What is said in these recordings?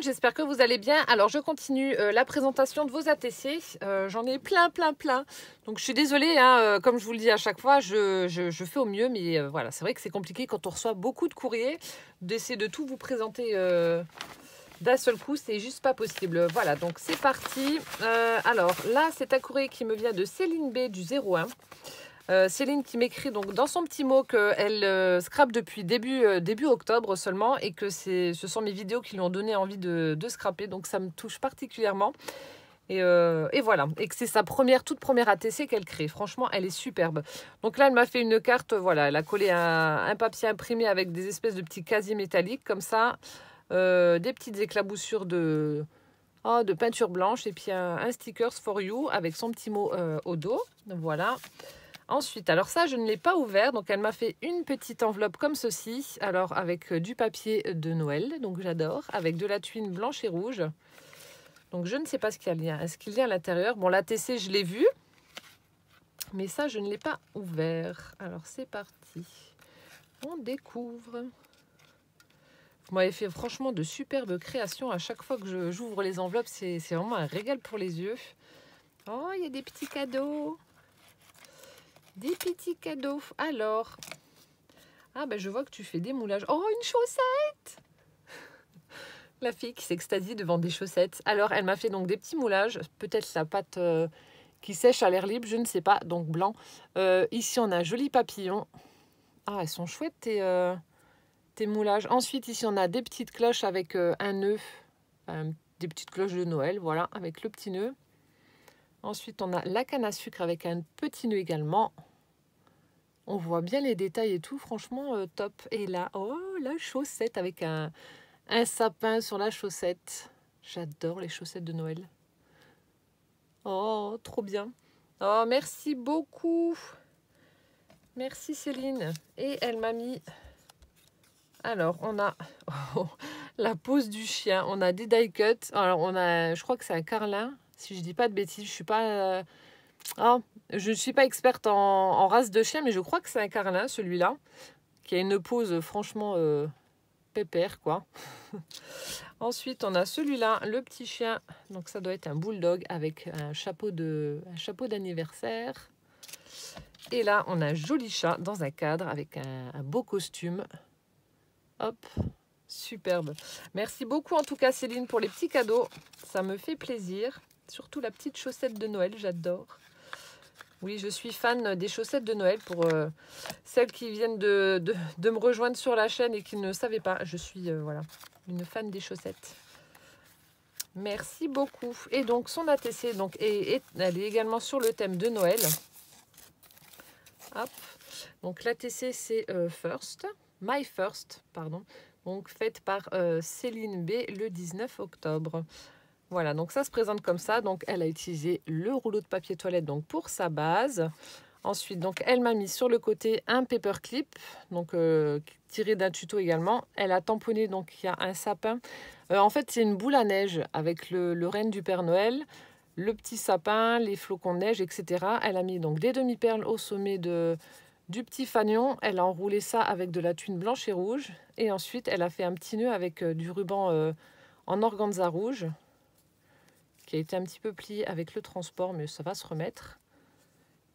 monde, j'espère que vous allez bien. Alors je continue la présentation de vos ATC. J'en ai plein. Donc je suis désolée, hein, comme je vous le dis à chaque fois, je fais au mieux. Mais voilà, c'est vrai que c'est compliqué quand on reçoit beaucoup de courriers, d'essayer de tout vous présenter d'un seul coup. C'est juste pas possible. Voilà, donc c'est parti. Alors là, c'est un courrier qui me vient de Céline B du 01. Céline qui m'écrit donc dans son petit mot qu'elle scrape depuis début octobre seulement et que ce sont mes vidéos qui lui ont donné envie de scraper, donc ça me touche particulièrement et voilà, et que c'est sa toute première ATC qu'elle crée. Franchement, elle est superbe. Donc là, elle m'a fait une carte, voilà, elle a collé un papier imprimé avec des espèces de petits casiers métalliques comme ça, des petites éclaboussures de peinture blanche et puis un stickers for you avec son petit mot au dos. Voilà. Ensuite, alors ça, je ne l'ai pas ouvert. Donc, elle m'a fait une petite enveloppe comme ceci. Alors, avec du papier de Noël. Donc, j'adore. Avec de la tuile blanche et rouge. Donc, je ne sais pas ce qu'il y a. Est-ce qu'il y a à l'intérieur? Bon, l'ATC, je l'ai vu. Mais ça, je ne l'ai pas ouvert. Alors, c'est parti. On découvre. Vous m'avez fait franchement de superbes créations. À chaque fois que j'ouvre les enveloppes, c'est vraiment un régal pour les yeux. Oh, il y a des petits cadeaux. Des petits cadeaux. Alors, ben je vois que tu fais des moulages. Oh, une chaussette! La fille qui s'extasie devant des chaussettes. Alors, elle m'a fait donc des petits moulages. Peut-être la pâte qui sèche à l'air libre, je ne sais pas. Donc, blanc. Ici, on a un joli papillon. Ah, elles sont chouettes, tes moulages. Ensuite, ici, on a des petites cloches avec un nœud. Des petites cloches de Noël, voilà, avec le petit nœud. Ensuite, on a la canne à sucre avec un petit nœud également. On voit bien les détails et tout, franchement, top. Et là, oh, la chaussette avec un sapin sur la chaussette. J'adore les chaussettes de Noël. Oh, trop bien. Oh, merci beaucoup. Merci Céline. Et elle m'a mis... Alors, on a la pose du chien. On a des die cuts. Alors, on a, je crois que c'est un carlin. Si je dis pas de bêtises, je suis pas... je ne suis pas experte en race de chien, mais je crois que c'est un carlin, celui-là, qui a une pose franchement pépère, quoi. Ensuite, on a celui-là, le petit chien. Donc, ça doit être un bulldog avec un chapeau d'anniversaire. Et là, on a un joli chat dans un cadre avec un beau costume. Hop, superbe. Merci beaucoup, en tout cas, Céline, pour les petits cadeaux. Ça me fait plaisir. Surtout la petite chaussette de Noël, j'adore. Oui, je suis fan des chaussettes de Noël. Pour celles qui viennent de me rejoindre sur la chaîne et qui ne savaient pas, je suis voilà, une fan des chaussettes. Merci beaucoup. Et donc, son ATC, donc, elle est également sur le thème de Noël. Hop. Donc, l'ATC, c'est My First, pardon. Donc, faite par Céline B le 19 octobre. Voilà, donc ça se présente comme ça. Donc, elle a utilisé le rouleau de papier toilette donc pour sa base. Ensuite, donc, elle m'a mis sur le côté un paperclip, donc tiré d'un tuto également. Elle a tamponné, donc il y a un sapin. En fait, c'est une boule à neige avec le renne du Père Noël, le petit sapin, les flocons de neige, etc. Elle a mis donc des demi-perles au sommet du petit fanion. Elle a enroulé ça avec de la tuile blanche et rouge. Et ensuite, elle a fait un petit nœud avec du ruban en organza rouge, qui a été un petit peu plié avec le transport, mais ça va se remettre.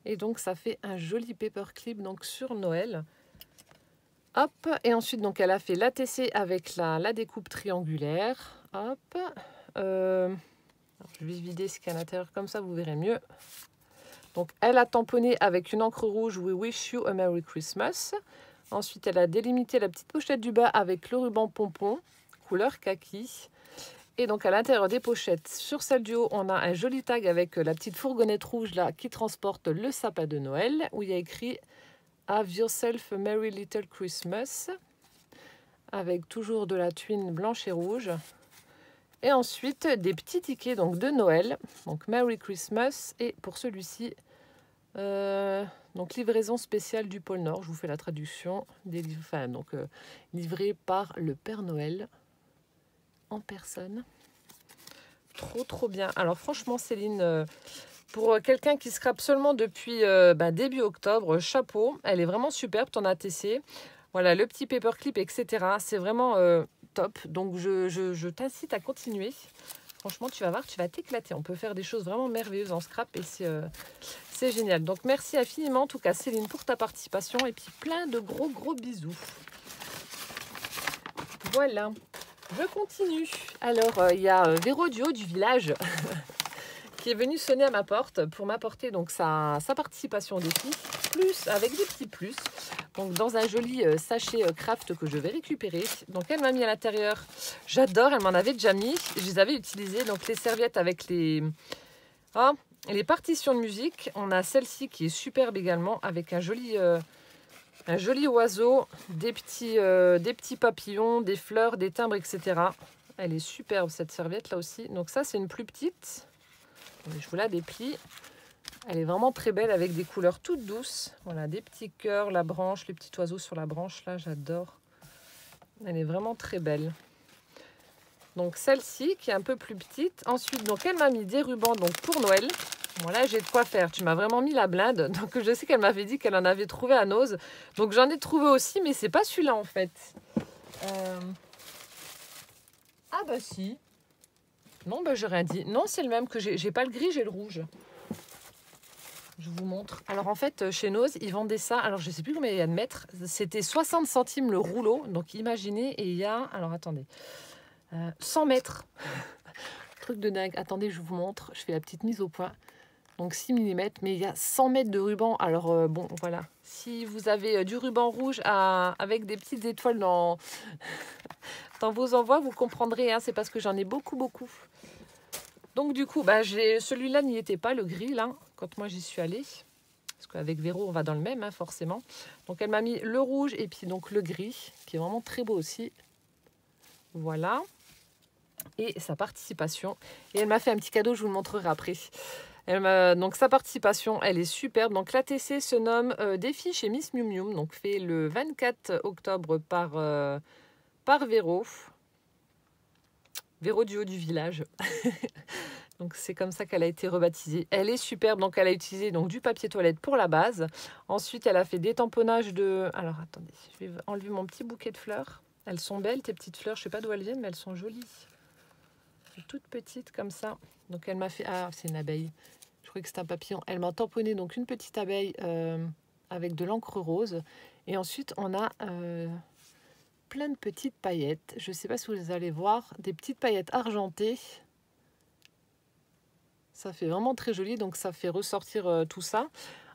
Et donc, ça fait un joli paperclip donc sur Noël. Hop, et ensuite, donc, elle a fait l'ATC avec la découpe triangulaire. Hop, je vais vider ce qu'il y a à l'intérieur, comme ça, vous verrez mieux. Donc, elle a tamponné avec une encre rouge « We wish you a Merry Christmas ». Ensuite, elle a délimité la petite pochette du bas avec le ruban pompon, couleur kaki. Et donc, à l'intérieur des pochettes, sur celle du haut, on a un joli tag avec la petite fourgonnette rouge là qui transporte le sapin de Noël, où il y a écrit « Have yourself a Merry Little Christmas » avec toujours de la tuile blanche et rouge. Et ensuite, des petits tickets donc, de Noël, donc « Merry Christmas » et pour celui-ci, donc livraison spéciale du pôle Nord, je vous fais la traduction, livré par le Père Noël en personne. Trop bien. Alors franchement Céline, pour quelqu'un qui scrape seulement depuis début octobre, chapeau. Elle est vraiment superbe ton ATC. Voilà, le petit paperclip, etc. C'est vraiment top. Donc, je t'incite à continuer. Franchement, tu vas voir, tu vas t'éclater. On peut faire des choses vraiment merveilleuses en scrap et c'est génial. Donc, merci infiniment, en tout cas, Céline, pour ta participation. Et puis, plein de gros bisous. Voilà, je continue. Alors, il y a Véro du haut du village qui est venu sonner à ma porte pour m'apporter donc sa participation au défi, plus avec des petits plus. Donc dans un joli sachet craft que je vais récupérer. Donc elle m'a mis à l'intérieur. J'adore, elle m'en avait déjà mis. Je les avais utilisées. Donc les serviettes avec les partitions de musique. On a celle-ci qui est superbe également avec un joli oiseau, des petits papillons, des fleurs, des timbres, etc. Elle est superbe cette serviette là aussi. Donc ça c'est une plus petite. Je vous la déplie. Elle est vraiment très belle avec des couleurs toutes douces. Voilà, des petits cœurs, la branche, les petits oiseaux sur la branche. Là, j'adore. Elle est vraiment très belle. Donc, celle-ci qui est un peu plus petite. Ensuite, donc, elle m'a mis des rubans donc, pour Noël. Voilà, j'ai de quoi faire. Tu m'as vraiment mis la blinde. Donc, je sais qu'elle m'avait dit qu'elle en avait trouvé à Nose. Donc, j'en ai trouvé aussi, mais c'est pas celui-là, en fait. Ah, bah si. Non, bah, j'ai rien dit. Non, c'est le même que j'ai pas le gris, j'ai le rouge. Je vous montre. Alors, en fait, chez Nose, ils vendaient ça. Alors, je ne sais plus combien il y a de mètres. C'était 60 centimes le rouleau. Donc, imaginez. Et il y a... Alors, attendez. 100 mètres. Truc de dingue. Attendez, je vous montre. Je fais la petite mise au point. Donc, 6 mm. Mais il y a 100 mètres de ruban. Alors, bon, voilà. Si vous avez du ruban rouge avec des petites étoiles dans vos envois, vous comprendrez. Hein, c'est parce que j'en ai beaucoup. Donc, du coup, bah, celui-là n'y était pas, le gris, là, quand moi j'y suis allée. Parce qu'avec Véro, on va dans le même, hein, forcément. Donc, elle m'a mis le rouge et puis donc le gris, qui est vraiment très beau aussi. Voilà. Et sa participation. Et elle m'a fait un petit cadeau, je vous le montrerai après. Donc, sa participation, elle est superbe. Donc, l'ATC se nomme Défi chez Miss Mium Mium. Donc, fait le 24 octobre par Véro. Véro du haut du village. Donc c'est comme ça qu'elle a été rebaptisée. Elle est superbe, donc elle a utilisé donc, du papier toilette pour la base. Ensuite, elle a fait des tamponnages de... Alors attendez, je vais enlever mon petit bouquet de fleurs. Elles sont belles, tes petites fleurs. Je ne sais pas d'où elles viennent, mais elles sont jolies. Toutes petites comme ça. Donc elle m'a fait... Ah, c'est une abeille. Je croyais que c'était un papillon. Elle m'a tamponné donc une petite abeille avec de l'encre rose. Et ensuite, on a... plein de petites paillettes. Je ne sais pas si vous allez voir. Des petites paillettes argentées. Ça fait vraiment très joli. Donc, ça fait ressortir tout ça.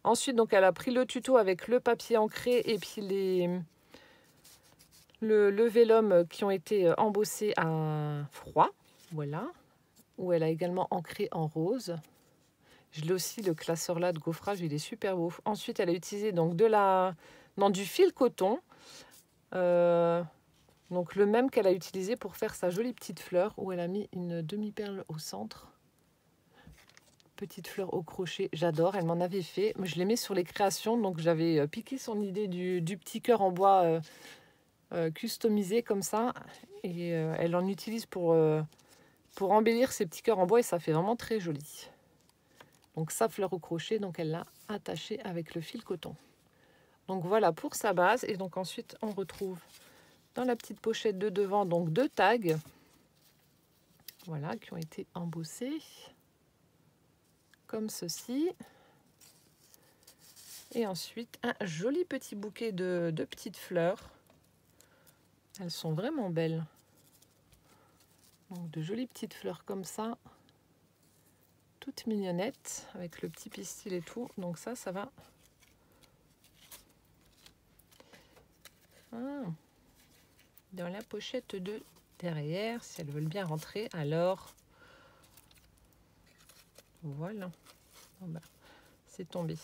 Ensuite, donc, elle a pris le tuto avec le papier ancré et puis le vélum qui ont été embossés à froid. Voilà. Où elle a également ancré en rose. Je l'ai aussi, le classeur là de gaufrage. Il est super beau. Ensuite, elle a utilisé donc du fil coton. Donc le même qu'elle a utilisé pour faire sa jolie petite fleur où elle a mis une demi-perle au centre. Petite fleur au crochet, j'adore, elle m'en avait fait. Je l'ai mis sur les créations, donc j'avais piqué son idée du petit cœur en bois customisé comme ça. Et elle en utilise pour embellir ses petits cœurs en bois et ça fait vraiment très joli. Donc sa fleur au crochet, donc elle l'a attachée avec le fil coton. Donc voilà pour sa base. Et donc ensuite on retrouve dans la petite pochette de devant donc 2 tags. Voilà, qui ont été embossés. Comme ceci. Et ensuite un joli petit bouquet de petites fleurs. Elles sont vraiment belles. Donc de jolies petites fleurs comme ça. Toutes mignonnettes avec le petit pistil et tout. Donc ça va. Dans la pochette de derrière, si elles veulent bien rentrer, alors voilà. Bon ben, c'est tombé.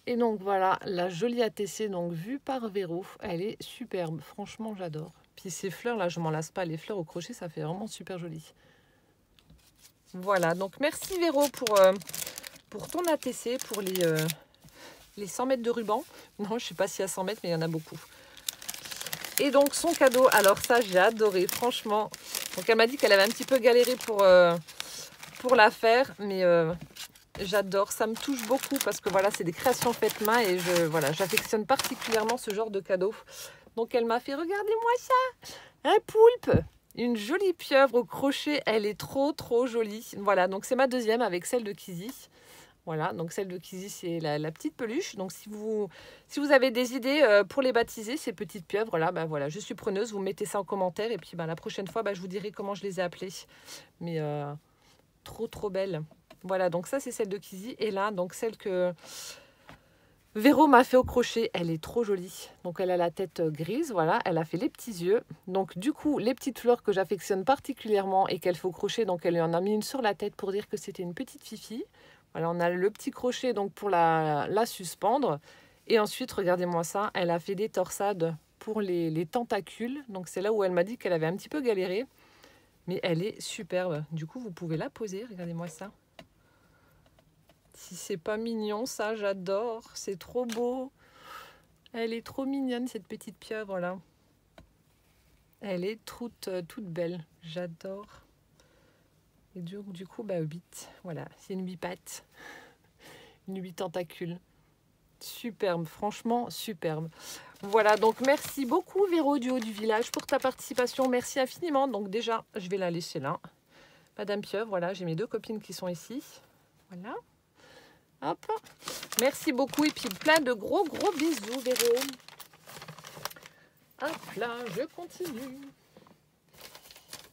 Et donc voilà, la jolie ATC donc vue par Véro, elle est superbe, franchement j'adore. Puis ces fleurs là, je m'en lasse pas, les fleurs au crochet, ça fait vraiment super joli. Voilà, donc merci Véro pour ton ATC, pour les 100 mètres de ruban. Non, je sais pas s'il y a 100 mètres, mais il y en a beaucoup. Et donc son cadeau, alors ça j'ai adoré, franchement. Donc elle m'a dit qu'elle avait un petit peu galéré pour la faire, mais J'adore, ça me touche beaucoup parce que voilà, c'est des créations faites main et voilà, j'affectionne particulièrement ce genre de cadeau. Donc elle m'a fait, regardez-moi ça, un poulpe, une jolie pieuvre au crochet, elle est trop jolie. Voilà, donc c'est ma deuxième avec celle de Kizzy. Voilà, donc celle de Kizzy, c'est la petite peluche. Donc si vous avez des idées pour les baptiser, ces petites pieuvres là, bah voilà, je suis preneuse, vous mettez ça en commentaire et puis bah, la prochaine fois, bah, je vous dirai comment je les ai appelées. Mais trop belle. Voilà, donc ça c'est celle de Kizzy. Et là, donc celle que Véro m'a fait au crochet, elle est trop jolie. Donc elle a la tête grise, voilà, elle a fait les petits yeux. Donc du coup, les petites fleurs que j'affectionne particulièrement et qu'elle fait au crochet, donc elle lui en a mis une sur la tête pour dire que c'était une petite fifi. Voilà, on a le petit crochet donc pour la suspendre. Et ensuite, regardez-moi ça, elle a fait des torsades pour les tentacules. Donc c'est là où elle m'a dit qu'elle avait un petit peu galéré. Mais elle est superbe. Du coup, vous pouvez la poser, regardez-moi ça. Si c'est pas mignon, ça, j'adore. C'est trop beau. Elle est trop mignonne, cette petite pieuvre là. Elle est toute belle. J'adore. Et du coup, bah 8. Voilà, c'est une 8 pattes. Une 8 tentacules. Superbe, franchement superbe. Voilà, donc merci beaucoup Véro du haut du village pour ta participation. Merci infiniment. Donc déjà, je vais la laisser là. Madame Pieuvre, voilà, j'ai mes 2 copines qui sont ici. Voilà. Hop. Merci beaucoup et puis plein de gros bisous Véro. Hop là, je continue.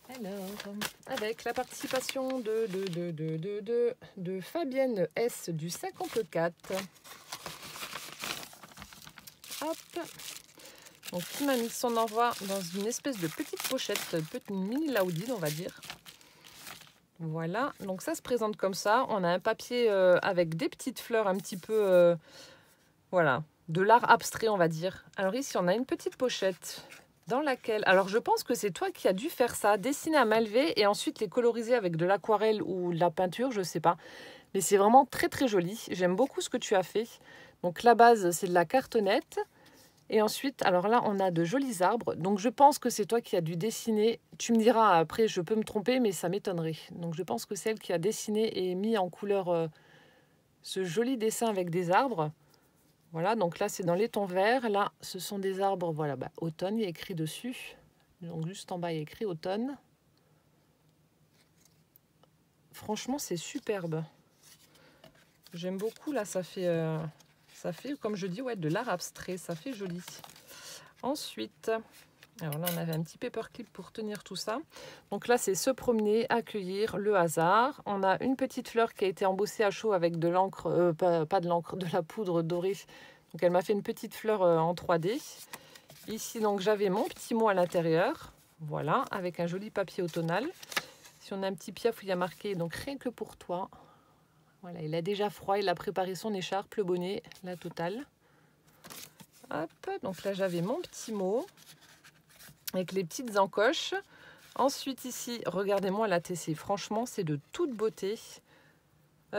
Alors, avec la participation de Fabienne S du 54. Hop. Donc, qui m'a mis son envoi dans une espèce de petite pochette, petite mini laudine, on va dire. Voilà, donc ça se présente comme ça. On a un papier avec des petites fleurs un petit peu, voilà, de l'art abstrait, on va dire. Alors ici, on a une petite pochette dans laquelle... Alors, je pense que c'est toi qui as dû faire ça, dessiner à main levée et ensuite les coloriser avec de l'aquarelle ou de la peinture, je sais pas. Mais c'est vraiment très joli. J'aime beaucoup ce que tu as fait. Donc, la base, c'est de la cartonnette. Et ensuite, alors là, on a de jolis arbres. Donc, je pense que c'est toi qui as dû dessiner. Tu me diras après, je peux me tromper, mais ça m'étonnerait. Donc, je pense que c'est elle qui a dessiné et mis en couleur ce joli dessin avec des arbres. Voilà, donc là, c'est dans les tons verts. Là, ce sont des arbres, voilà, bah, automne, il y a écrit dessus. Donc, juste en bas, il y a écrit automne. Franchement, c'est superbe. J'aime beaucoup, là, ça fait, comme je dis, ouais, de l'art abstrait. Ça fait joli. Ensuite, alors là, on avait un petit paperclip pour tenir tout ça. Donc là, c'est se promener, accueillir le hasard. On a une petite fleur qui a été embossée à chaud avec de l'encre, pas de l'encre, de la poudre dorée. Donc elle m'a fait une petite fleur en 3D. Ici, donc j'avais mon petit mot à l'intérieur. Voilà, avec un joli papier automnal. Si on a un petit piaf où il y a marqué, donc rien que pour toi. Voilà, il a déjà froid, il a préparé son écharpe, le bonnet, la totale. Hop, donc là j'avais mon petit mot avec les petites encoches. Ensuite ici, regardez-moi la TC, franchement c'est de toute beauté.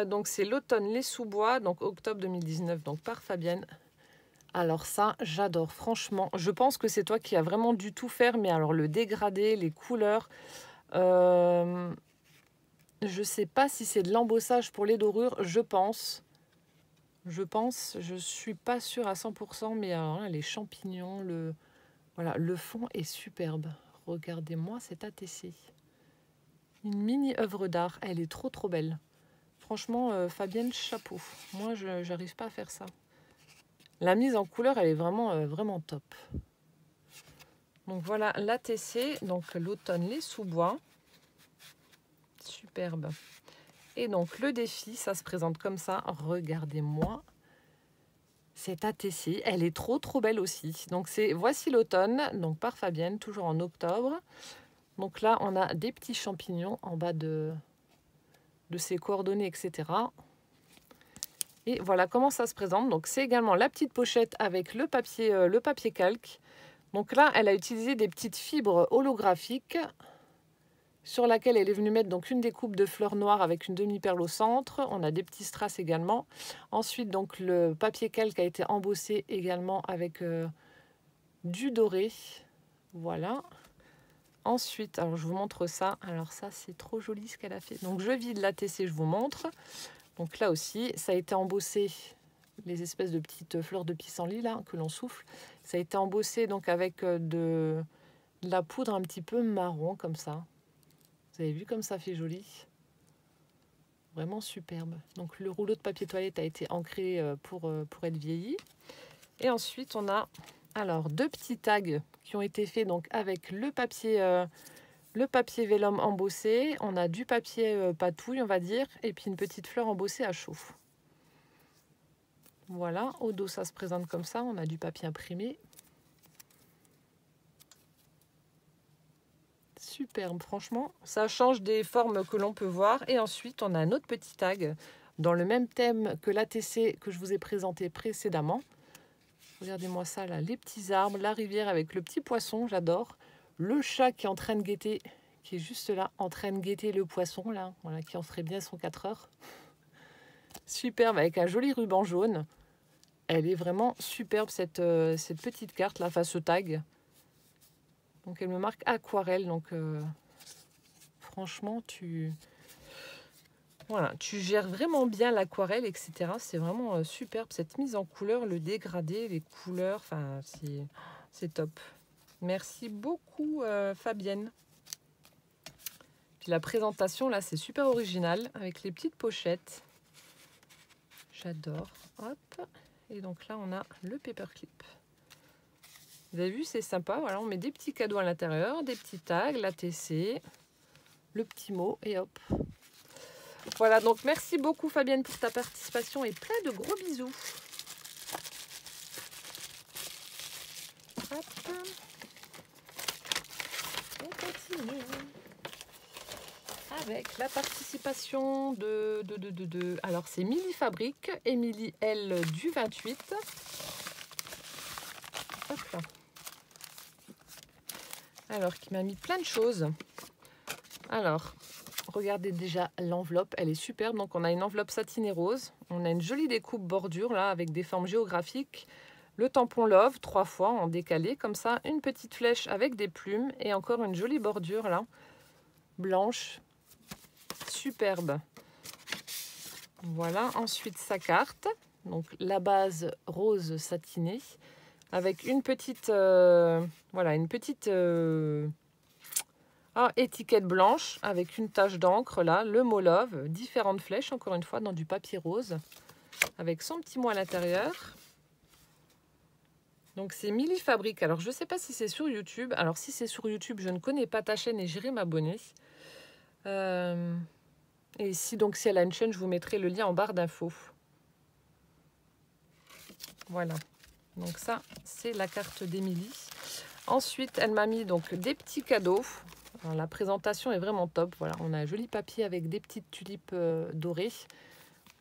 Donc c'est l'automne les sous-bois, donc octobre 2019, donc par Fabienne. Alors ça, j'adore, franchement. Je pense que c'est toi qui as vraiment dû tout faire, mais alors le dégradé, les couleurs... je sais pas si c'est de l'embossage pour les dorures, je pense. Je suis pas sûre à 100%, mais alors là, les champignons, voilà, le fond est superbe. Regardez-moi cette ATC. Une mini œuvre d'art, elle est trop belle. Franchement, Fabienne, chapeau. Moi, je n'arrive pas à faire ça. La mise en couleur, elle est vraiment top. Donc voilà l'ATC, donc l'automne les sous-bois. Superbe. Et donc le défi, ça se présente comme ça. Regardez-moi cette ATC, elle est trop belle aussi. Donc c'est Voici l'automne, donc par Fabienne, toujours en octobre. Donc là, on a des petits champignons en bas de ses coordonnées, etc. Et voilà comment ça se présente. Donc c'est également la petite pochette avec le papier calque. Donc là, elle a utilisé des petites fibres holographiques sur laquelle elle est venue mettre donc une découpe de fleurs noires avec une demi-perle au centre. On a des petits strass également. Ensuite, donc le papier calque a été embossé également avec du doré. Voilà. Ensuite, alors je vous montre ça. Alors ça, c'est trop joli ce qu'elle a fait. Donc je vide la TC, je vous montre. Donc là aussi, ça a été embossé, les espèces de petites fleurs de pissenlit là que l'on souffle. Ça a été embossé donc avec de la poudre un petit peu marron comme ça. Vous avez vu comme ça fait joli? Vraiment superbe. Donc le rouleau de papier toilette a été ancré pour être vieilli. Et ensuite on a alors 2 petits tags qui ont été faits donc avec le papier vélum embossé. On a du papier patouille on va dire et puis une petite fleur embossée à chaud. Voilà, au dos ça se présente comme ça. On a du papier imprimé. Superbe, franchement, ça change des formes que l'on peut voir. Et ensuite, on a un autre petit tag dans le même thème que l'ATC que je vous ai présenté précédemment. Regardez-moi ça là, les petits arbres, la rivière avec le petit poisson, j'adore. Le chat qui est en train de guetter, qui est juste là, en train de guetter le poisson là, voilà, qui en ferait bien son 4 heures. Superbe, avec un joli ruban jaune. Elle est vraiment superbe cette petite carte là, enfin ce tag. Donc elle me marque aquarelle, donc franchement voilà, tu gères vraiment bien l'aquarelle, etc. C'est vraiment superbe cette mise en couleur, le dégradé, les couleurs, enfin c'est top. Merci beaucoup Fabienne. Puis la présentation là c'est super original avec les petites pochettes. J'adore. Hop. Et donc là on a le paperclip. Vous avez vu, c'est sympa. Voilà, on met des petits cadeaux à l'intérieur, des petits tags, l'ATC, le petit mot et hop. Voilà, donc merci beaucoup Fabienne pour ta participation et plein de gros bisous. Hop. On continue avec la participation de alors c'est Milly Fabrique, Émilie L du 28. Hop là. Alors, qui m'a mis plein de choses. Alors, regardez déjà l'enveloppe, elle est superbe. Donc, on a une enveloppe satinée rose. On a une jolie découpe bordure, là, avec des formes géographiques. Le tampon Love, 3 fois en décalé, comme ça. Une petite flèche avec des plumes. Et encore une jolie bordure, là, blanche. Superbe. Voilà, ensuite, sa carte. Donc, la base rose satinée. Avec une petite, voilà, une petite étiquette blanche avec une tache d'encre là, le mot Love, différentes flèches, encore une fois, dans du papier rose, avec son petit mot à l'intérieur. Donc c'est Milly Fabrique. Alors je ne sais pas si c'est sur YouTube. Alors si c'est sur YouTube, je ne connais pas ta chaîne et j'irai m'abonner. Et si elle a une chaîne, je vous mettrai le lien en barre d'infos. Voilà. Donc ça, c'est la carte d'Émilie. Ensuite, elle m'a mis donc des petits cadeaux. Alors, la présentation est vraiment top. Voilà, on a un joli papier avec des petites tulipes dorées.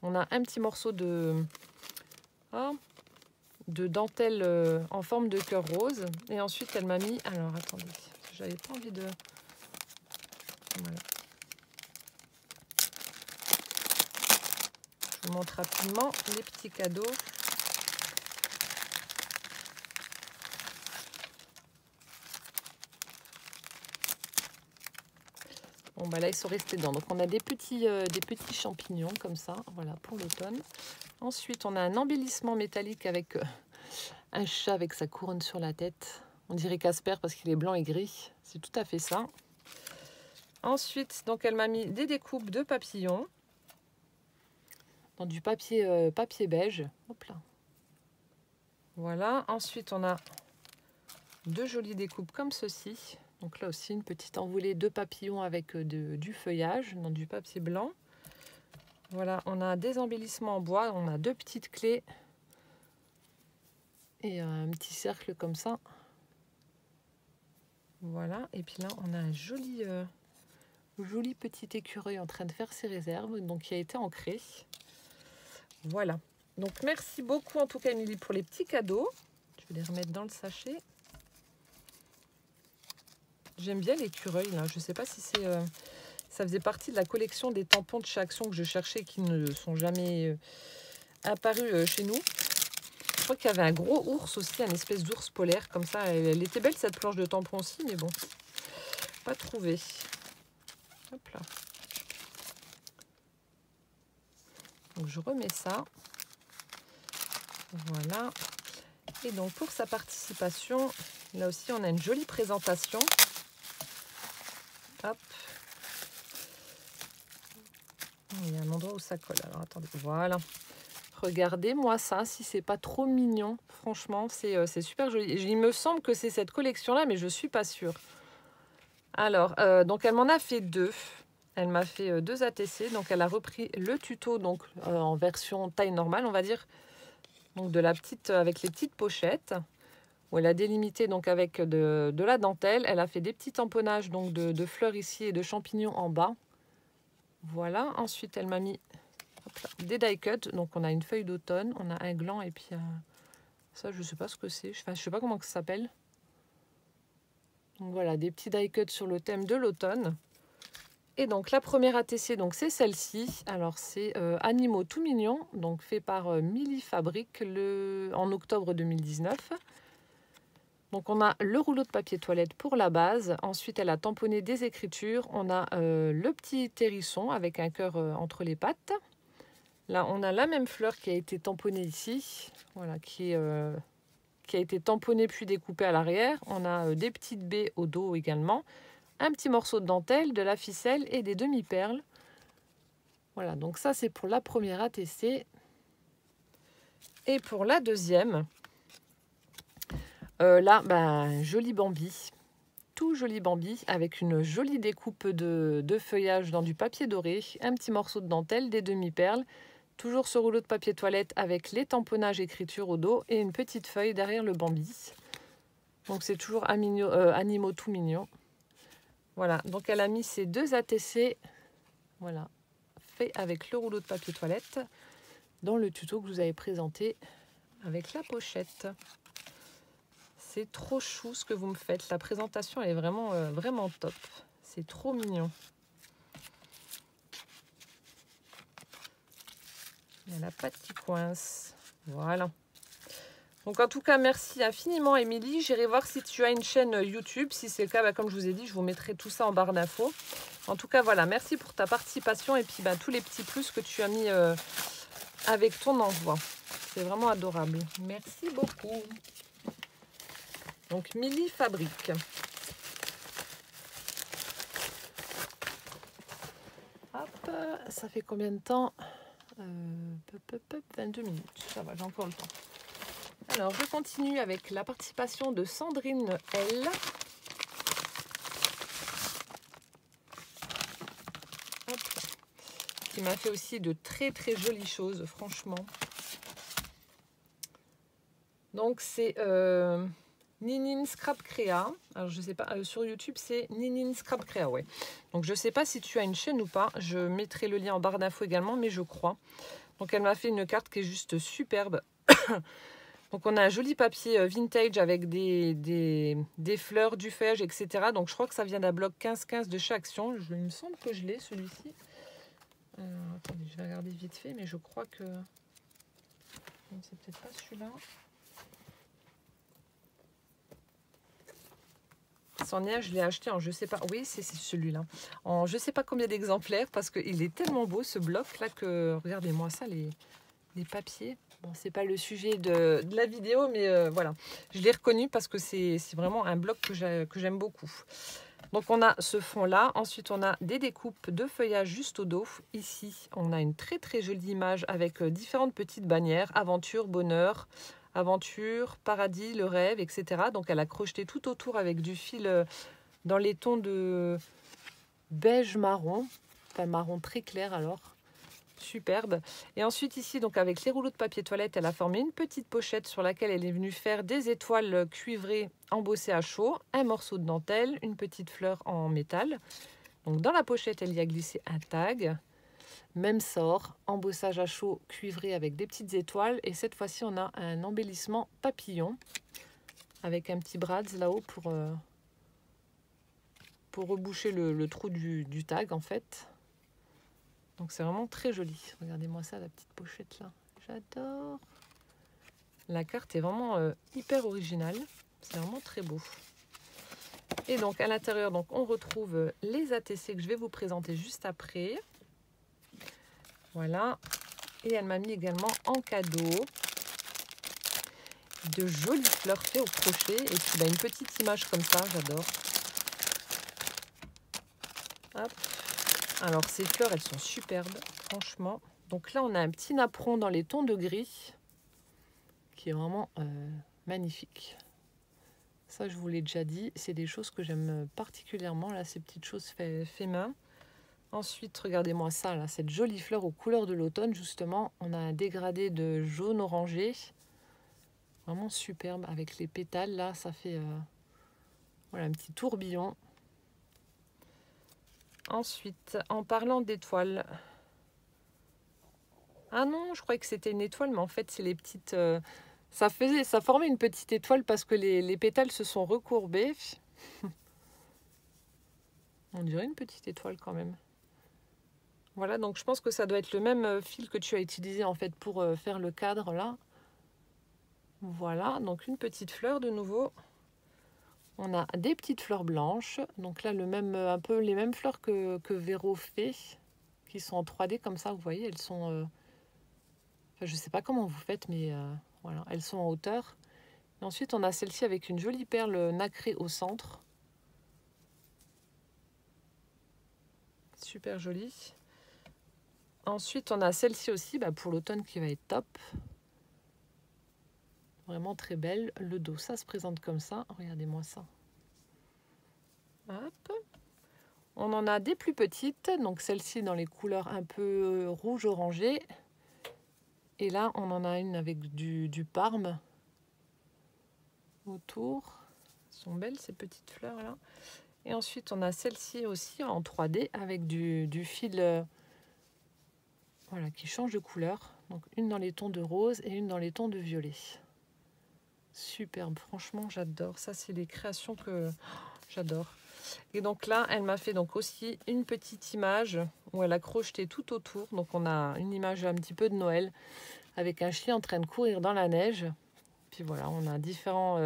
On a un petit morceau de dentelle en forme de cœur rose. Et ensuite, elle m'a mis... Alors, attendez, j'avais pas envie de... Voilà. Je vous montre rapidement les petits cadeaux. Bon, bah là, ils sont restés dedans. Donc, on a des petits champignons comme ça, voilà, pour l'automne. Ensuite, on a un embellissement métallique avec un chat avec sa couronne sur la tête. On dirait Casper parce qu'il est blanc et gris. C'est tout à fait ça. Ensuite, donc, elle m'a mis des découpes de papillons dans du papier beige. Hop là. Voilà. Ensuite, on a deux jolies découpes comme ceci. Donc là aussi, une petite envolée de papillons avec du feuillage dans du papier blanc. Voilà, on a des embellissements en bois. On a deux petites clés et un petit cercle comme ça. Voilà, et puis là, on a un joli petit écureuil en train de faire ses réserves, donc qui a été ancré. Voilà. Donc, merci beaucoup en tout cas, Émilie, pour les petits cadeaux. Je vais les remettre dans le sachet. J'aime bien l'écureuil, là. Je ne sais pas si c'est... ça faisait partie de la collection des tampons de chez Action que je cherchais qui ne sont jamais apparus chez nous. Je crois qu'il y avait un gros ours aussi, un espèce d'ours polaire comme ça. Elle était belle cette planche de tampons aussi, mais bon, pas trouvé. Hop là. Donc je remets ça. Voilà. Et donc pour sa participation, là aussi on a une jolie présentation. Hop. Il y a un endroit où ça colle. Alors attendez, voilà. Regardez-moi ça, si c'est pas trop mignon. Franchement, c'est super joli. Il me semble que c'est cette collection-là, mais je suis pas sûre. Alors, donc elle m'en a fait deux. Elle m'a fait deux ATC. Donc elle a repris le tuto donc en version taille normale, on va dire. Donc de la petite, avec les petites pochettes. Où elle a délimité donc avec de la dentelle. Elle a fait des petits tamponnages donc de fleurs ici et de champignons en bas. Voilà. Ensuite, elle m'a mis des die cuts. Donc on a une feuille d'automne, on a un gland et puis ça je sais pas ce que c'est. Enfin, je sais pas comment ça s'appelle. Donc voilà, des petits die cuts sur le thème de l'automne. Et donc la première ATC, donc c'est celle-ci. Alors c'est Animaux tout mignons, donc fait par Milly Fabrique en octobre 2019. Donc on a le rouleau de papier toilette pour la base. Ensuite elle a tamponné des écritures. On a le petit hérisson avec un cœur entre les pattes. Là on a la même fleur qui a été tamponnée ici. Voilà, qui a été tamponnée puis découpée à l'arrière. On a des petites baies au dos également. Un petit morceau de dentelle, de la ficelle et des demi-perles. Voilà, donc ça c'est pour la première ATC. Et pour la deuxième, là, joli Bambi. Tout joli Bambi avec une jolie découpe de feuillage dans du papier doré. Un petit morceau de dentelle, des demi-perles. Toujours ce rouleau de papier toilette avec les tamponnages écriture au dos et une petite feuille derrière le Bambi. Donc c'est toujours animaux tout mignons. Voilà, donc elle a mis ces deux ATC, voilà, fait avec le rouleau de papier toilette dans le tuto que vous avez présenté avec la pochette. C'est trop chou ce que vous me faites. La présentation elle est vraiment, vraiment top. C'est trop mignon. Il n'y en a pas de qui coince. Voilà. Donc en tout cas, merci infiniment Émilie. J'irai voir si tu as une chaîne YouTube. Si c'est le cas, comme je vous ai dit, je vous mettrai tout ça en barre d'infos. En tout cas, voilà, merci pour ta participation et puis tous les petits plus que tu as mis avec ton envoi. C'est vraiment adorable. Merci beaucoup. Donc Milly Fabrique. Hop, ça fait combien de temps 22 minutes. Ça va, j'ai encore le temps. Alors, je continue avec la participation de Sandrine L. Hop. Qui m'a fait aussi de très très jolies choses, franchement. Donc, c'est Ninine Scrap Créa. Alors, je sais pas, sur YouTube, c'est Ninine Scrap Créa, ouais. Donc, je sais pas si tu as une chaîne ou pas. Je mettrai le lien en barre d'infos également, mais je crois. Donc, elle m'a fait une carte qui est juste superbe. Donc on a un joli papier vintage avec des fleurs, du feuillage, etc. Donc je crois que ça vient d'un bloc 15-15 de chez Action. Il me semble que je l'ai celui-ci. Attendez, je vais regarder vite fait, mais je crois que... C'est peut-être pas celui-là. C'en est un, je l'ai acheté en je sais pas... Oui, c'est celui-là. En je sais pas combien d'exemplaires parce qu'il est tellement beau ce bloc là que... Regardez-moi ça, les papiers. Bon, c'est pas le sujet de la vidéo, mais voilà. Je l'ai reconnu parce que c'est vraiment un bloc que j'aime beaucoup. Donc, on a ce fond-là. Ensuite, on a des découpes de feuillage juste au dos. Ici, on a une très, très jolie image avec différentes petites bannières. Aventure, bonheur, aventure, paradis, le rêve, etc. Donc, elle a crocheté tout autour avec du fil dans les tons de beige marron. Enfin, marron très clair alors. Superbe. Et ensuite ici, donc avec les rouleaux de papier toilette, elle a formé une petite pochette sur laquelle elle est venue faire des étoiles cuivrées embossées à chaud, un morceau de dentelle, une petite fleur en métal. Donc dans la pochette, elle y a glissé un tag. Même sort, embossage à chaud cuivré avec des petites étoiles. Et cette fois-ci, on a un embellissement papillon avec un petit brads là-haut pour reboucher le trou du tag en fait. Donc c'est vraiment très joli. Regardez-moi ça, la petite pochette là. J'adore. La carte est vraiment hyper originale. C'est vraiment très beau. Et donc à l'intérieur, donc on retrouve les ATC que je vais vous présenter juste après. Voilà. Et elle m'a mis également en cadeau de jolies fleurs faites au crochet. Et puis bah, une petite image comme ça, j'adore. Hop. Alors ces fleurs, elles sont superbes, franchement. Donc là, on a un petit napperon dans les tons de gris qui est vraiment magnifique. Ça, je vous l'ai déjà dit, c'est des choses que j'aime particulièrement, là, ces petites choses fait main. Ensuite, regardez-moi ça, là, cette jolie fleur aux couleurs de l'automne, justement. On a un dégradé de jaune orangé, vraiment superbe, avec les pétales, là, ça fait voilà, un petit tourbillon. Ensuite, en parlant d'étoiles... Ah non, je croyais que c'était une étoile, mais en fait, c'est les petites... ça formait une petite étoile parce que les pétales se sont recourbés. On dirait une petite étoile quand même. Voilà, donc je pense que ça doit être le même fil que tu as utilisé en fait pour faire le cadre là. Voilà, donc une petite fleur de nouveau. On a des petites fleurs blanches. Donc là, un peu les mêmes fleurs que Véro fait, qui sont en 3D comme ça, vous voyez, elles sont... Enfin, je ne sais pas comment vous faites, mais voilà, elles sont en hauteur. Et ensuite, on a celle-ci avec une jolie perle nacrée au centre. Super jolie. Ensuite, on a celle-ci aussi pour l'automne qui va être top. Vraiment très belle. Le dos, ça se présente comme ça. Regardez-moi ça. Hop. On en a des plus petites. Donc celle-ci dans les couleurs un peu rouge-orangé. Et là, on en a une avec du parme autour. Elles sont belles ces petites fleurs là. Et ensuite, on a celle-ci aussi en 3D avec du fil voilà, qui change de couleur. Donc une dans les tons de rose et une dans les tons de violet. Superbe, franchement, j'adore. Ça, c'est des créations que j'adore. Et donc là, elle m'a fait donc aussi une petite image où elle a crocheté tout autour. Donc on a une image un petit peu de Noël avec un chien en train de courir dans la neige. Puis voilà, on a différents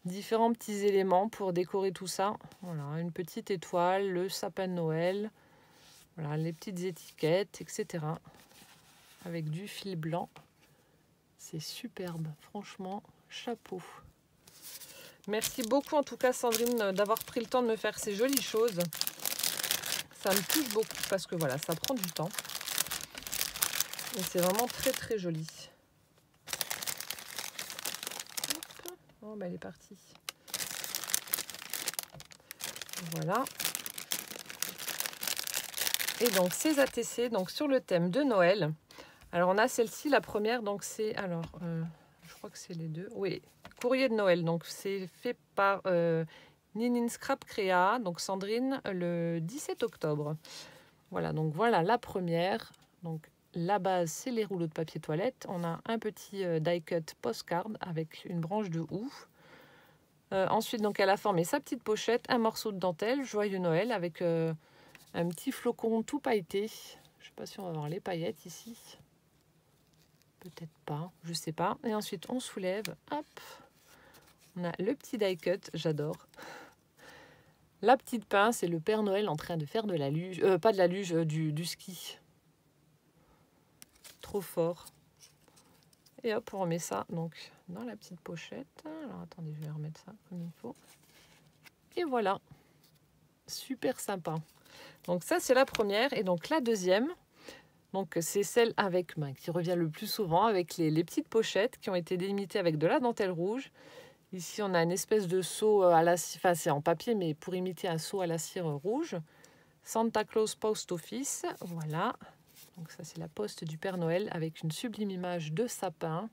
petits éléments pour décorer tout ça. Voilà, une petite étoile, le sapin de Noël, voilà, les petites étiquettes, etc. Avec du fil blanc. C'est superbe, franchement, chapeau. Merci beaucoup en tout cas Sandrine d'avoir pris le temps de me faire ces jolies choses. Ça me touche beaucoup parce que voilà, ça prend du temps. Et c'est vraiment très très joli. Hop. Oh, elle est partie. Voilà. Et donc ces ATC donc sur le thème de Noël. Alors on a celle-ci, la première, donc c'est je crois que c'est les deux. Oui, courrier de Noël. Donc c'est fait par Ninin Scrap Créa, donc Sandrine, le 17 octobre. Voilà, donc voilà la première. Donc la base, c'est les rouleaux de papier toilette. On a un petit die cut postcard avec une branche de houx. Ensuite, donc elle a formé sa petite pochette, un morceau de dentelle, joyeux Noël, avec un petit flocon tout pailleté. Je ne sais pas si on va voir les paillettes ici. Peut-être pas, je sais pas. Et ensuite, on soulève. Hop. On a le petit die cut, j'adore. La petite pince et le Père Noël en train de faire de la luge. Pas de la luge, du ski. Trop fort. Et hop, on remet ça donc dans la petite pochette. Alors attendez, je vais remettre ça comme il faut. Et voilà. Super sympa. Donc ça, c'est la première. Et donc la deuxième, donc c'est celle avec qui revient le plus souvent, avec les petites pochettes qui ont été délimitées avec de la dentelle rouge. Ici, on a une espèce de seau à la cire, enfin c'est en papier, mais pour imiter un seau à la cire rouge. Santa Claus Post Office, voilà. Donc ça, c'est la poste du Père Noël avec une sublime image de sapin.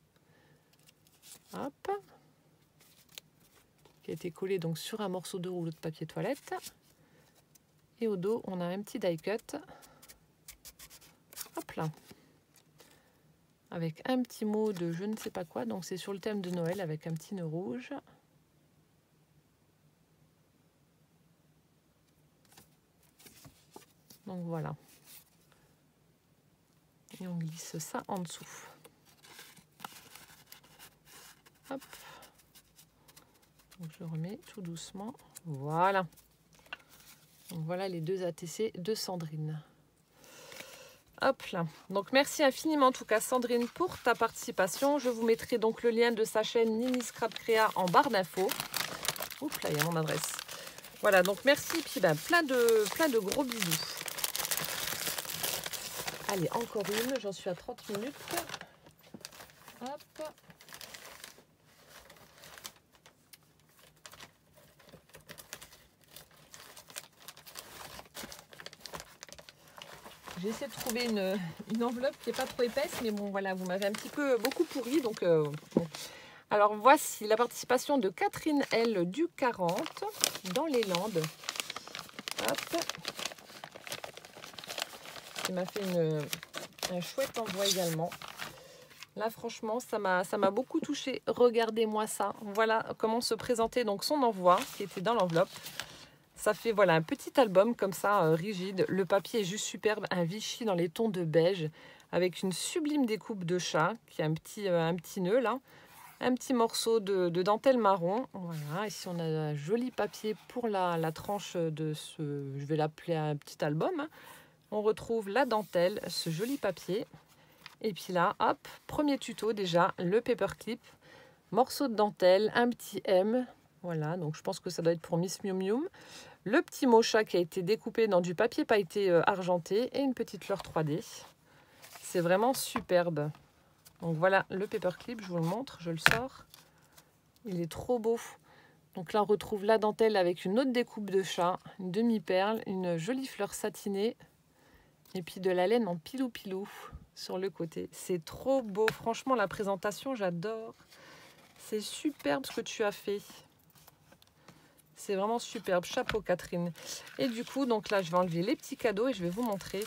Hop. Qui a été collée donc sur un morceau de rouleau de papier toilette. Et au dos, on a un petit die cut. Hop là. Avec un petit mot de je ne sais pas quoi. Donc c'est sur le thème de Noël avec un petit nœud rouge. Donc voilà. Et on glisse ça en dessous. Hop. Donc je remets tout doucement. Voilà. Donc voilà les deux ATC de Sandrine. Hop là. Donc merci infiniment en tout cas Sandrine pour ta participation. Je vous mettrai donc le lien de sa chaîne Nini Scrap Créa en barre d'infos. Oups là, il y a mon adresse. Voilà, donc merci. Puis ben, plein de gros bisous. Allez, encore une. J'en suis à 30 minutes. Hop. J'ai essayé de trouver une enveloppe qui n'est pas trop épaisse, mais bon, voilà, vous m'avez un petit peu beaucoup pourri, donc bon. Alors, voici la participation de Catherine L. du 40 dans les Landes. Hop. Qui m'a fait un chouette envoi également. Là, franchement, ça m'a beaucoup touchée. Regardez-moi ça. Voilà comment se présentait donc son envoi qui était dans l'enveloppe. Ça fait voilà un petit album comme ça, rigide. Le papier est juste superbe, un Vichy dans les tons de beige avec une sublime découpe de chat qui a un petit nœud là. Un petit morceau de dentelle marron. Voilà, ici on a un joli papier pour la tranche de ce, je vais l'appeler un petit album. On retrouve la dentelle, ce joli papier. Et puis là, hop, premier tuto déjà, le paperclip. Morceau de dentelle, un petit M. Voilà, donc je pense que ça doit être pour Miss Mium Mium. Le petit mot chat qui a été découpé dans du papier pailleté argenté et une petite fleur 3D. C'est vraiment superbe. Donc voilà le paperclip, je vous le montre, je le sors. Il est trop beau. Donc là on retrouve la dentelle avec une autre découpe de chat, une demi-perle, une jolie fleur satinée et puis de la laine en pilou-pilou sur le côté. C'est trop beau, franchement la présentation j'adore. C'est superbe ce que tu as fait. C'est vraiment superbe, chapeau Catherine. Et du coup, donc là je vais enlever les petits cadeaux et je vais vous montrer.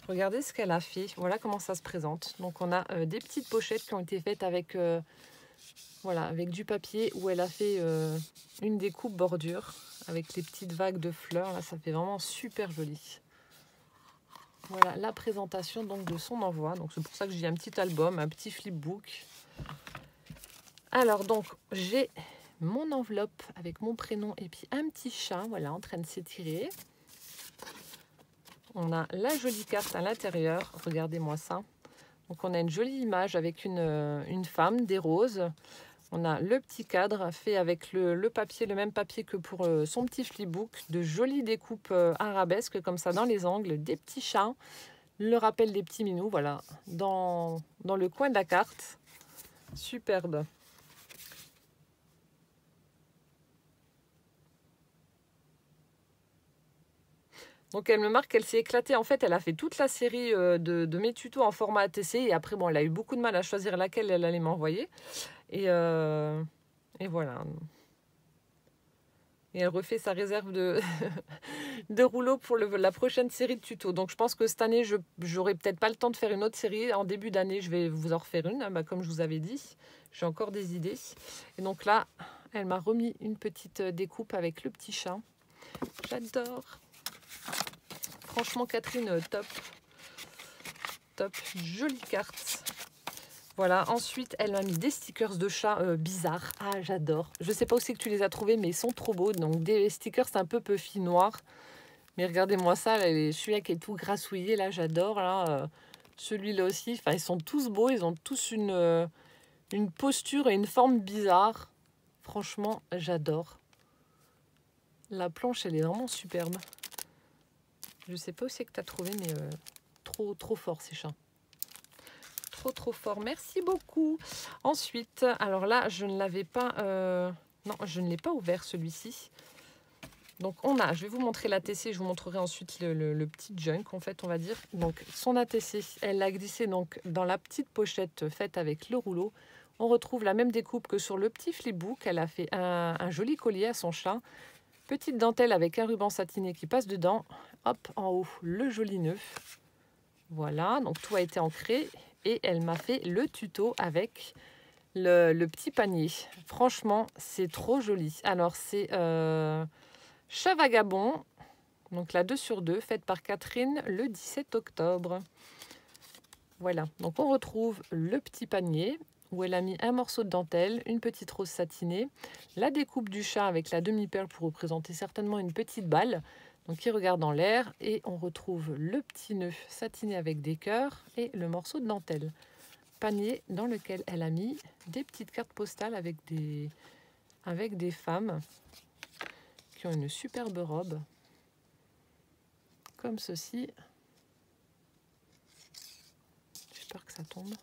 Regardez ce qu'elle a fait. Voilà comment ça se présente. Donc on a des petites pochettes qui ont été faites avec, voilà, avec du papier où elle a fait une découpe bordure avec les petites vagues de fleurs. Là, ça fait vraiment super joli. Voilà la présentation donc de son envoi. Donc c'est pour ça que j'ai un petit album, un petit flipbook. Alors donc j'ai mon enveloppe avec mon prénom et puis un petit chat, voilà, en train de s'étirer. On a la jolie carte à l'intérieur, regardez-moi ça. Donc on a une jolie image avec une femme, des roses. On a le petit cadre fait avec le papier, le même papier que pour son petit flipbook. De jolies découpes arabesques comme ça dans les angles, des petits chats. Le rappel des petits minous, voilà, dans le coin de la carte. Superbe. Donc elle me marque qu'elle s'est éclatée. En fait, elle a fait toute la série de mes tutos en format ATC. Et après, bon, elle a eu beaucoup de mal à choisir laquelle elle allait m'envoyer. Et voilà. Et elle refait sa réserve de, de rouleaux pour la prochaine série de tutos. Donc je pense que cette année, je n'aurai peut-être pas le temps de faire une autre série. En début d'année, je vais vous en refaire une, hein, comme je vous avais dit. J'ai encore des idées. Et donc là, elle m'a remis une petite découpe avec le petit chat. J'adore. Franchement, Catherine, top. Top. Jolie carte. Voilà. Ensuite, elle m'a mis des stickers de chat bizarres. Ah, j'adore. Je ne sais pas où c'est que tu les as trouvés, mais ils sont trop beaux. Donc, des stickers un peu puffy noirs. Mais regardez-moi ça. Celui-là qui est tout grassouillé, là, j'adore. Là, celui-là aussi. Enfin, ils sont tous beaux. Ils ont tous une posture et une forme bizarre. Franchement, j'adore. La planche, elle est vraiment superbe. Je sais pas où c'est que tu as trouvé, mais trop fort ces chats. Trop fort. Merci beaucoup. Ensuite, alors là, je ne l'avais pas... non, je ne l'ai pas ouvert celui-ci. Donc on a, je vais vous montrer l'ATC, je vous montrerai ensuite le petit junk en fait, on va dire. Donc son ATC, elle l'a glissé donc dans la petite pochette faite avec le rouleau. On retrouve la même découpe que sur le petit flipbook. Elle a fait un joli collier à son chat. Petite dentelle avec un ruban satiné qui passe dedans. Hop, en haut, le joli nœud. Voilà, donc tout a été ancré. Et elle m'a fait le tuto avec le petit panier. Franchement, c'est trop joli. Alors, c'est Chat Vagabond. Donc la 2 sur 2, faite par Catherine le 17 octobre. Voilà, donc on retrouve le petit panier où elle a mis un morceau de dentelle, une petite rose satinée, la découpe du chat avec la demi-perle pour représenter certainement une petite balle. donc qui regarde en l'air. Et on retrouve le petit nœud satiné avec des cœurs et le morceau de dentelle. Panier dans lequel elle a mis des petites cartes postales avec des femmes qui ont une superbe robe, comme ceci. J'espère que ça tombe.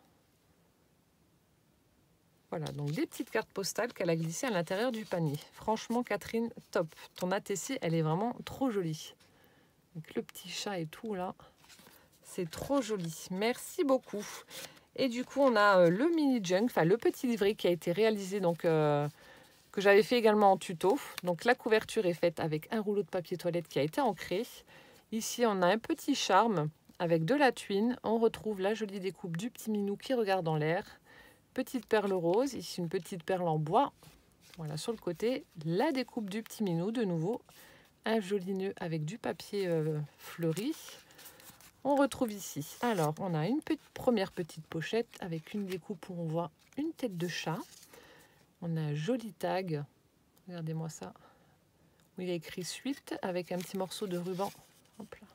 Voilà, donc des petites cartes postales qu'elle a glissées à l'intérieur du panier. Franchement, Catherine, top. Ton ATC, elle est vraiment trop jolie. Avec le petit chat et tout, là. C'est trop joli. Merci beaucoup. Et du coup, on a le mini junk, enfin le petit livret qui a été réalisé, donc que j'avais fait également en tuto. Donc la couverture est faite avec un rouleau de papier toilette qui a été ancré. Ici, on a un petit charme avec de la tuile. On retrouve la jolie découpe du petit minou qui regarde en l'air. Petite perle rose, ici une petite perle en bois. Voilà, sur le côté, la découpe du petit minou de nouveau. Un joli nœud avec du papier fleuri. On retrouve ici, alors on a une première petite pochette avec une découpe où on voit une tête de chat. On a un joli tag, regardez-moi ça, où il y a écrit suite avec un petit morceau de ruban. Hop là.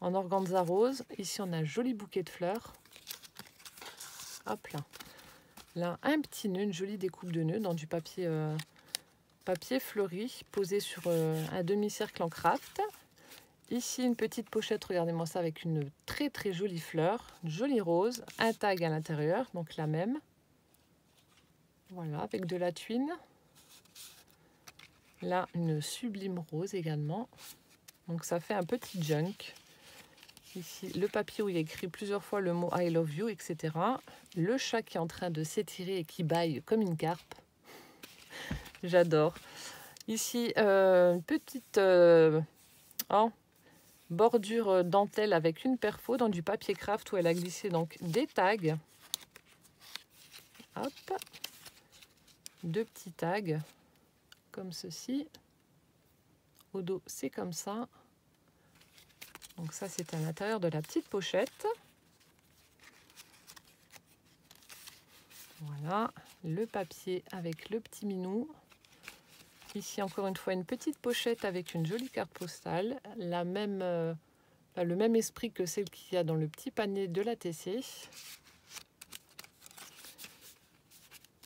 En organza rose. Ici on a un joli bouquet de fleurs. Hop là. Là un petit nœud, une jolie découpe de nœud dans du papier, papier fleuri posé sur un demi-cercle en craft. Ici, une petite pochette, regardez-moi ça, avec une très très jolie fleur, une jolie rose, un tag à l'intérieur, donc la même. Voilà, avec de la tuile. Là, une sublime rose également. Donc ça fait un petit junk. Ici, le papier où il y a écrit plusieurs fois le mot I love you, etc. Le chat qui est en train de s'étirer et qui bâille comme une carpe. J'adore. Ici, une petite... bordure dentelle avec une perfo dans du papier craft où elle a glissé donc des tags. Hop. Deux petits tags comme ceci. Au dos, c'est comme ça. Donc ça, c'est à l'intérieur de la petite pochette. Voilà, le papier avec le petit minou. Ici, encore une fois, une petite pochette avec une jolie carte postale. Le même esprit que celle qu'il y a dans le petit panier de l'ATC.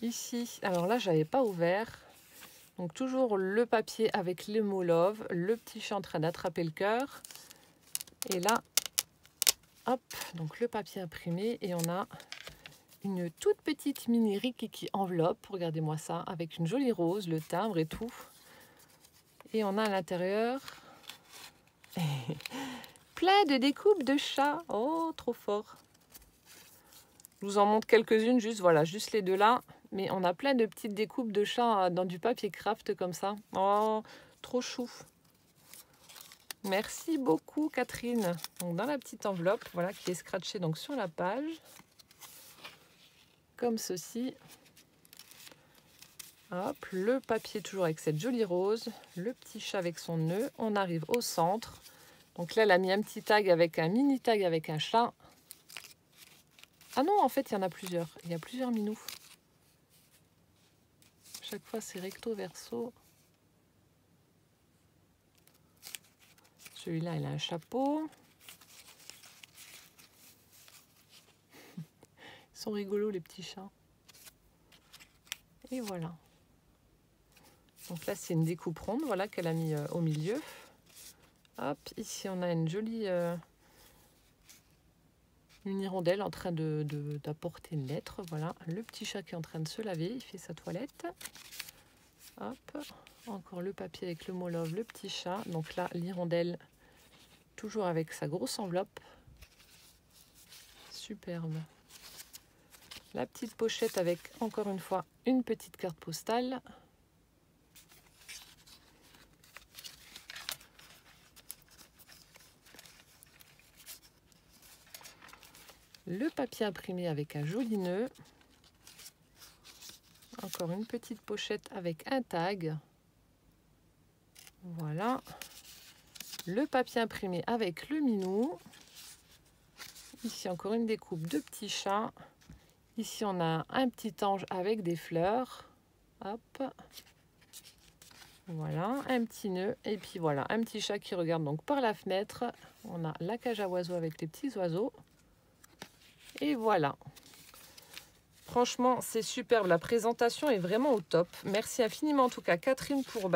Ici, alors là, j'avais pas ouvert. Donc, toujours le papier avec les mots love. Le petit chat en train d'attraper le cœur. Et là, hop, donc le papier imprimé. Et on a une toute petite mini rikiki enveloppe. Regardez-moi ça, avec une jolie rose, le timbre et tout. Et on a à l'intérieur plein de découpes de chats. Oh, trop fort. Je vous en montre quelques-unes, juste les deux là. Mais on a plein de petites découpes de chats dans du papier craft comme ça. Oh, trop chou. Merci beaucoup, Catherine. Donc, dans la petite enveloppe, voilà, qui est scratchée donc sur la page. Comme ceci. Hop, le papier toujours avec cette jolie rose. Le petit chat avec son nœud. On arrive au centre. Donc là, elle a mis un petit tag avec un mini tag avec un chat. Ah non, en fait, il y en a plusieurs. Il y a plusieurs minous. Chaque fois, c'est recto verso. Celui-là, il a un chapeau. Ils sont rigolos, les petits chats. Et voilà. Donc là, c'est une découpe ronde, voilà, qu'elle a mis au milieu. Hop, ici, on a une jolie une hirondelle en train d'apporter une lettre. Voilà, le petit chat qui est en train de se laver, il fait sa toilette. Hop, encore le papier avec le mot love, le petit chat. Donc là, l'hirondelle, toujours avec sa grosse enveloppe. Superbe. La petite pochette avec, encore une fois, une petite carte postale. Le papier imprimé avec un joli nœud. Encore une petite pochette avec un tag. Voilà. Le papier imprimé avec le minou. Ici, encore une découpe de petits chats. Ici, on a un petit ange avec des fleurs. Hop. Voilà, un petit nœud. Et puis voilà, un petit chat qui regarde donc par la fenêtre. On a la cage à oiseaux avec les petits oiseaux. Et voilà. Franchement, c'est superbe. La présentation est vraiment au top. Merci infiniment en tout cas Catherine pour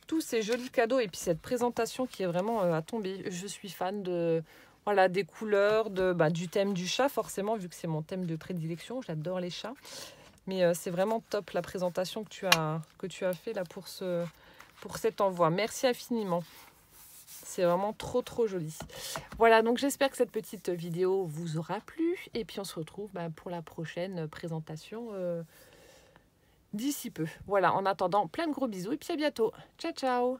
tous ces jolis cadeaux et puis cette présentation qui est vraiment à tomber. Je suis fan de voilà, des couleurs, du thème du chat forcément vu que c'est mon thème de prédilection. J'adore les chats. Mais c'est vraiment top la présentation que tu as fait là pour cet envoi. Merci infiniment. C'est vraiment trop trop joli. Voilà, donc j'espère que cette petite vidéo vous aura plu. Et puis on se retrouve pour la prochaine présentation d'ici peu. Voilà, en attendant, plein de gros bisous et puis à bientôt. Ciao ciao.